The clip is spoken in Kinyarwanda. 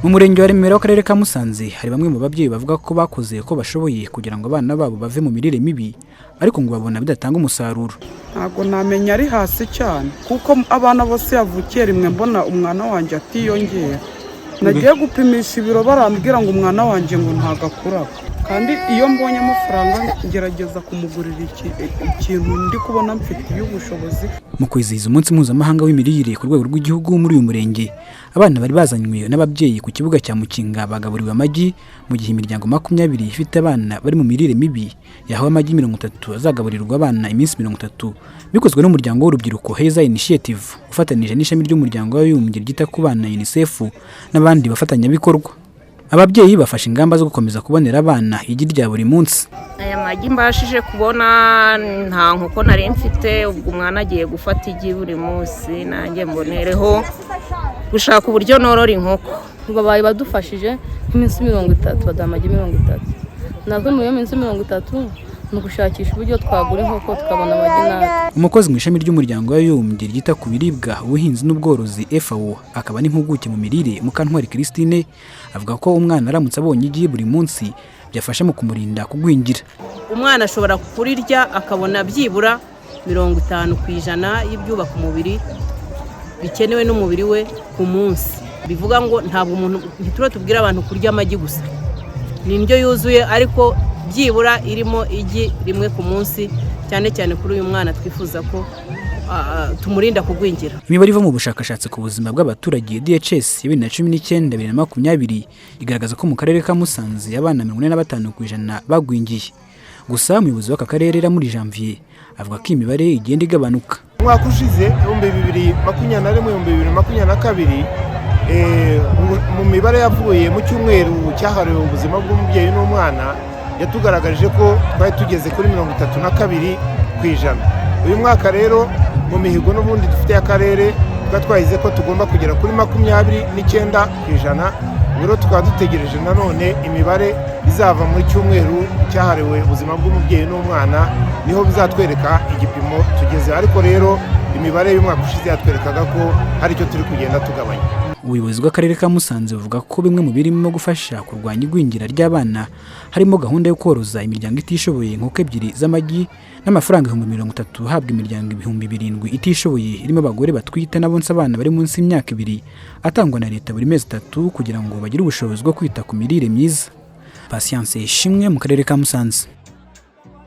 Mu murenge wa Remera w'akarere ka Musanze hari bamwe mu babyeyi bavuga ko bakoze ko bashoboye kugira ngo abana babo bave mu mirire mibi, ariko ngo babona bidatanga umusaruro. Ntabwo namenya ari hasi cyane kuko abana bose yavukiye rimwe mbona umwana wanjye atiyongera. Nagiye gupimisha ibiro barambwira ngo umwana wanjye ngo ntago akura, kandi iyo mbonye amafaranga ngerageza kumugurira ikintu ndi kubona mfitiye ubushobozi. Mu kwizihiza umunsi mpuzamahanga w'imirire ku rwego rw'igihugu muri uyu murenge, abana bari bazanywe n'ababyeyi ku kibuga cya Mukinga bagaburiwe amagi, mu gihe imiryango 20 ifite abana bari mu mirire mibi yahawe amagi 30 azagaburirwa abana iminsi 30, bikozwe n'umuryango w'urubyiruko Heza Initiative ufatanije n'ishami ry'umuryango w'abibumbye ryita ku bana UNICEF n'abandi bafatanyabikorwa. Ababyeyi bafashe ingamba zo gukomeza kubonera abana igi rya buri munsi. Aya magi mbashije kubona nta nkoko nari mfite, ubwo umwana agiye gufata igi buri munsi, nanjye mbonereho gushaka uburyo norora inkoko. Babaye badufashije iminsi 30 badaha amagi 30. Natwe muri iyo minsi 30 no gushakisha uburyo twagura inkoko tukabona amagi natwe. Umukozi mu ishami ry'umuryango w'abibumbye ryita ku biribwa, ubuhinzi n'ubworozi FAO akaba n'impuguke mu mirire Mukantwari Christine avuga ko umwana aramutse abonye igi buri munsi byafasha mu kumurinda kugwingira. Umwana ashobora kurirya akabona byibura 50% y'ibyubaka umubiri bikenewe n'umubiri we ku munsi. Bivuga ngo ntabwo umuntu ntituro tubwira abantu kurya amagi gusa, ni indyo yuzuye ariko byibura irimo igi rimwe ku munsi, cyane cyane kuri uyu mwana twifuza ko tumurinda kugwingira. Imibare iva mu bushakashatsi ku buzima bw'abaturage DHS 2019-2020 igaragaza ko mu karere ka Musanze abana 45% bagwingiye. Gusa umuyobozi w'aka karere muri Janvier avuga ko imibare igenda igabanuka. Umwaka ushize 2021-2022 mu mibare yavuye mu cyumweru cyahariwe ubuzima bw'umubyeyi n'umwana yatugaragarije ko twari tugeze kuri 32%. Uyu mwaka rero mu mihigo n'ubundi dufite akarere twahize ko tugomba kugera kuri 29%. Rero tukaba dutegereje nanone imibare izava muri cyumweru cyahariwe ubuzima bw'umubyeyi n'umwana, niho bizatwereka igipimo tugeze. Ariko rero imibare y'umwaka ushize yatwerekaga ko hari icyo turi kugenda tugabanya. Ubuyobozi bw'akarere ka Musanze buvuga ko bimwe mu birimo gufasha kurwanya igwingira ry'abana harimo gahunda yo koroza imiryango itishoboye inkoko 2 z'amagi n'amafaranga 30,000 habwa imiryango 7,000 itishoboye irimo abagore batwite n'abonsa abana bari munsi y'imyaka 2 atangwa na leta buri mezi 3 kugira ngo bagire ubushobozi bwo kwita ku mirire myiza. Patience Ishimwe mu karere ka Musanze.